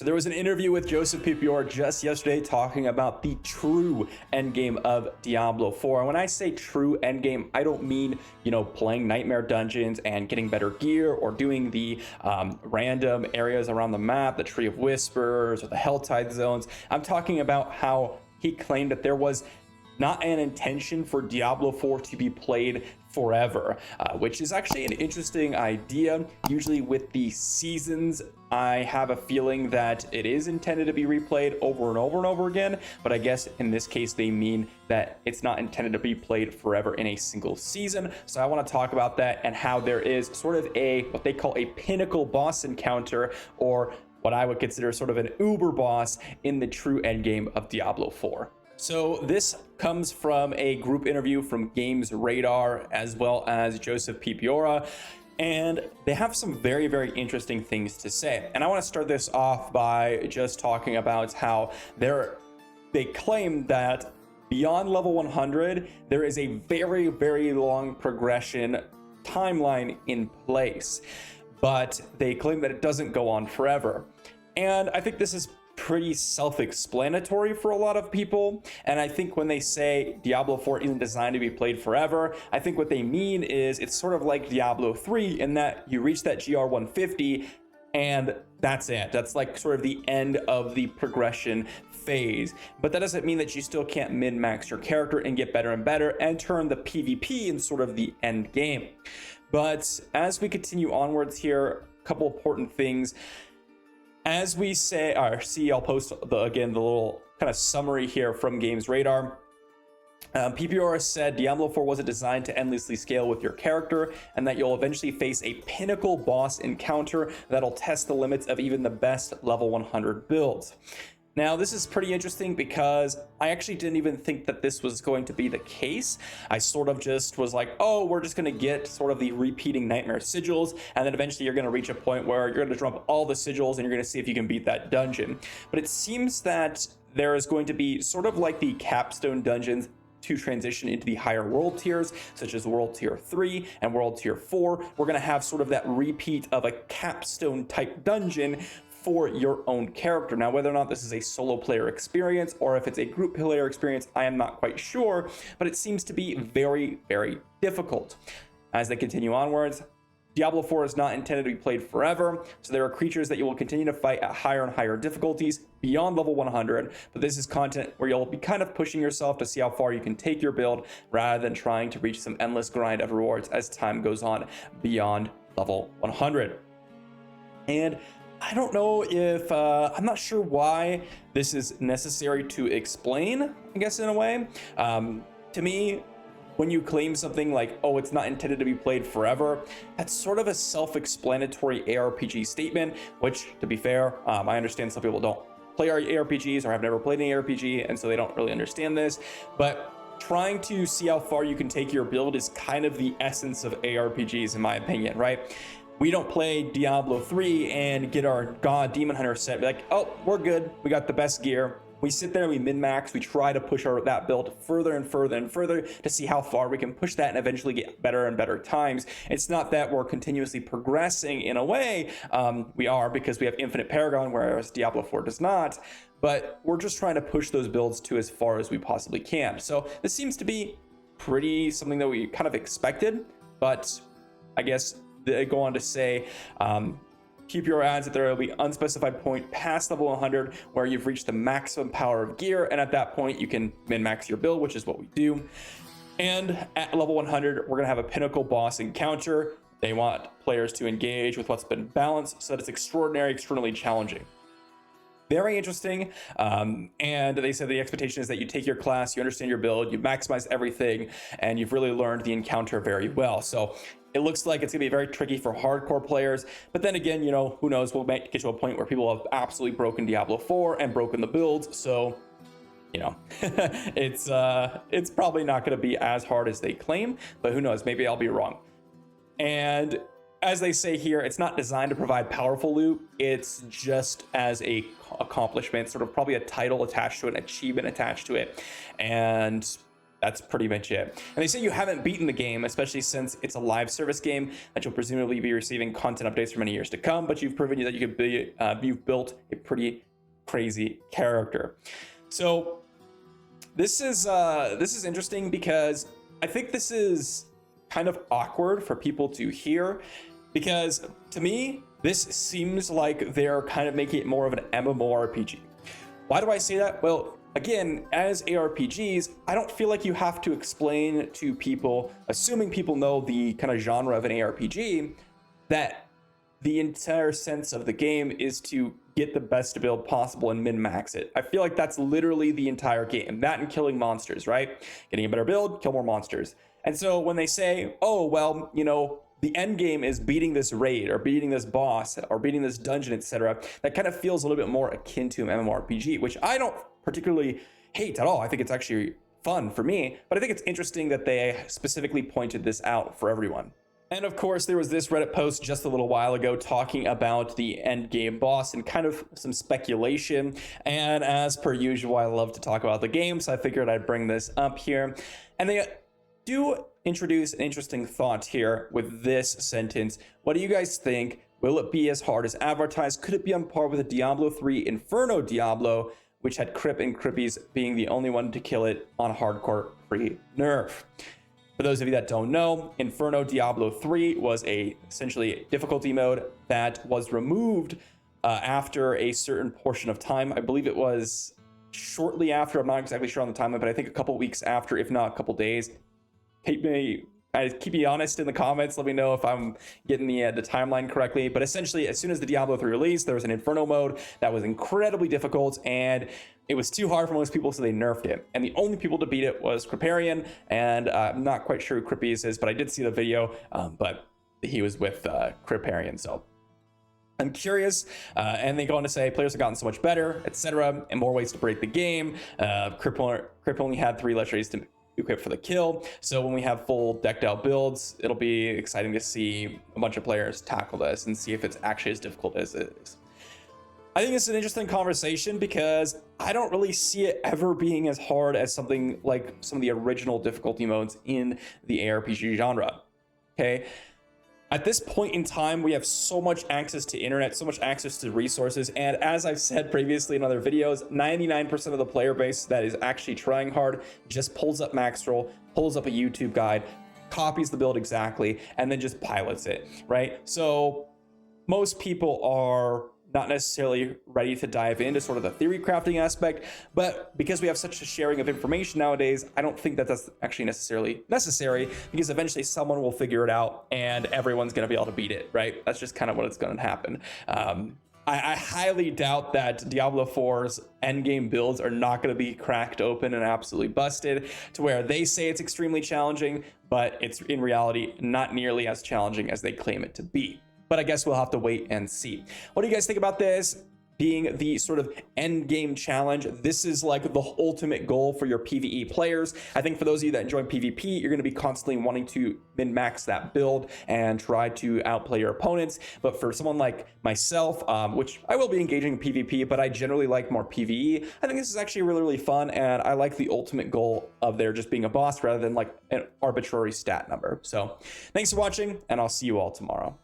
So there was an interview with Joseph Pipior just yesterday talking about the true endgame of Diablo 4. And when I say true endgame, I don't mean, playing nightmare dungeons and getting better gear or doing the random areas around the map, the Tree of Whispers or the Helltide zones. I'm talking about how he claimed that there was not an intention for Diablo 4 to be played forever, which is actually an interesting idea. Usually with the seasons, I have a feeling that it is intended to be replayed over and over and over again, but I guess in this case they mean that it's not intended to be played forever in a single season. So I want to talk about that and how there is sort of what they call a pinnacle boss encounter, or what I would consider sort of an uber boss in the true endgame of Diablo 4. So this comes from a group interview from Games Radar as well as Joseph Pipiora, and they have some very, very interesting things to say. And I want to start this off by just talking about how they claim that beyond level 100, there is a very, very long progression timeline in place, but they claim that it doesn't go on forever. And I think this is pretty self-explanatory for a lot of people, and I think when they say Diablo 4 isn't designed to be played forever, I think what they mean is it's sort of like Diablo 3 in that you reach that GR 150 and that's it. That's like sort of the end of the progression phase, but that doesn't mean that you still can't min-max your character and get better and better and turn the PvP in sort of the end game. But as we continue onwards here, a couple important things. As we see, I'll post the little kind of summary here from Games Radar. PPR said Diablo 4 wasn't designed to endlessly scale with your character, and that you'll eventually face a pinnacle boss encounter that'll test the limits of even the best level 100 builds. Now, this is pretty interesting because I actually didn't even think that this was going to be the case. I sort of just was like, oh, we're just going to get sort of the repeating nightmare sigils, and then eventually you're going to reach a point where you're going to drop all the sigils and you're going to see if you can beat that dungeon. But it seems that there is going to be sort of like the capstone dungeons to transition into the higher world tiers, such as World Tier 3 and World Tier 4. We're going to have sort of that repeat of a capstone type dungeon for your own character. Now, whether or not this is a solo player experience or if it's a group player experience, I am not quite sure, but it seems to be very, very difficult. As they continue onwards, Diablo 4 is not intended to be played forever, so there are creatures that you will continue to fight at higher and higher difficulties beyond level 100, but this is content where you'll be kind of pushing yourself to see how far you can take your build rather than trying to reach some endless grind of rewards as time goes on beyond level 100. And I don't know if, I'm not sure why this is necessary to explain, I guess, in a way. To me, when you claim something like, oh, it's not intended to be played forever, that's sort of a self-explanatory ARPG statement, which, to be fair, I understand some people don't play ARPGs or have never played an ARPG, and so they don't really understand this, but trying to see how far you can take your build is kind of the essence of ARPGs, in my opinion, right? We don't play Diablo 3 and get our God Demon Hunter set, be like, oh, we're good, we got the best gear. We sit there, we min-max, we try to push that build further and further and further to see how far we can push that and eventually get better and better times. It's not that we're continuously progressing in a way. We are, because we have Infinite Paragon, whereas Diablo 4 does not, but we're just trying to push those builds to as far as we possibly can. So this seems to be pretty something that we kind of expected, but I guess they go on to say, keep your adds that there will be unspecified point past level 100 where you've reached the maximum power of gear, and at that point you can min-max your build, which is what we do. And at level 100 we're gonna have a pinnacle boss encounter. They want players to engage with what's been balanced so that it's extraordinarily challenging. Very interesting. And they said the expectation is that you take your class, you understand your build, you maximize everything, and you've really learned the encounter very well. So it looks like it's gonna be very tricky for hardcore players, but then again, who knows, we'll get to a point where people have absolutely broken Diablo 4 and broken the builds, so it's probably not going to be as hard as they claim, but who knows, maybe I'll be wrong. And as they say here, it's not designed to provide powerful loot, it's just as a accomplishment, sort of probably a title attached to it, an achievement attached to it. And that's pretty much it. And they say you haven't beaten the game, especially since it's a live service game, that you'll presumably be receiving content updates for many years to come, but you've proven that you could be, you've built a pretty crazy character. So this is interesting because I think this is kind of awkward for people to hear, because to me, this seems like they're kind of making it more of an MMORPG. Why do I say that? Well, again, as ARPGs, I don't feel like you have to explain to people, assuming people know the kind of genre of an ARPG, that the entire sense of the game is to get the best build possible and min-max it. I feel like that's literally the entire game. That and killing monsters, right? Getting a better build, kill more monsters. And so when they say, oh, well, you know, the end game is beating this raid or beating this boss or beating this dungeon, etc., that kind of feels a little bit more akin to an MMORPG, which I don't particularly hate at all. I think it's actually fun for me, but I think it's interesting that they specifically pointed this out for everyone. And of course, there was this Reddit post just a little while ago talking about the Endgame Boss and kind of some speculation. And as per usual, I love to talk about the game, so I figured I'd bring this up here. And they do introduce an interesting thought here with this sentence. What do you guys think? Will it be as hard as advertised? Could it be on par with the Diablo 3 Inferno Diablo, which had Crip and Crippies being the only one to kill it on hardcore pre-nerf? For those of you that don't know, Inferno Diablo 3 was essentially a difficulty mode that was removed after a certain portion of time. I believe it was shortly after. I'm not exactly sure on the timeline, but I think a couple weeks after, if not a couple days. Keep me honest in the comments. Let me know if I'm getting the timeline correctly. But essentially, as soon as the Diablo 3 released, there was an Inferno mode that was incredibly difficult, and it was too hard for most people, so they nerfed it. And the only people to beat it was Cripparian, and I'm not quite sure who Crippies is, but I did see the video, but he was with Cripparian, so I'm curious. And they go on to say players have gotten so much better, etc., and more ways to break the game. Crip only had 3 legendaries to equip for the kill, so when we have full decked out builds, it'll be exciting to see a bunch of players tackle this and see if it's actually as difficult as it is. I think it's an interesting conversation because I don't really see it ever being as hard as something like some of the original difficulty modes in the ARPG genre. Okay, at this point in time, we have so much access to internet, so much access to resources, and as I've said previously in other videos, 99% of the player base that is actually trying hard just pulls up Maxroll, pulls up a YouTube guide, copies the build exactly, and then just pilots it, right? So most people are not necessarily ready to dive into sort of the theory crafting aspect, but because we have such a sharing of information nowadays, I don't think that that's actually necessarily necessary, because eventually someone will figure it out and everyone's going to be able to beat it, right? That's just kind of what's going to happen. I highly doubt that Diablo 4's endgame builds are not going to be cracked open and absolutely busted to where they say it's extremely challenging, but it's in reality not nearly as challenging as they claim it to be. But I guess we'll have to wait and see. What do you guys think about this being the sort of end game challenge? This is like the ultimate goal for your PvE players. I think for those of you that enjoy PvP, you're going to be constantly wanting to min-max that build and try to outplay your opponents. But for someone like myself, which I will be engaging in PvP, but I generally like more PvE, I think this is actually really, really fun. And I like the ultimate goal of there just being a boss rather than like an arbitrary stat number. So thanks for watching, and I'll see you all tomorrow.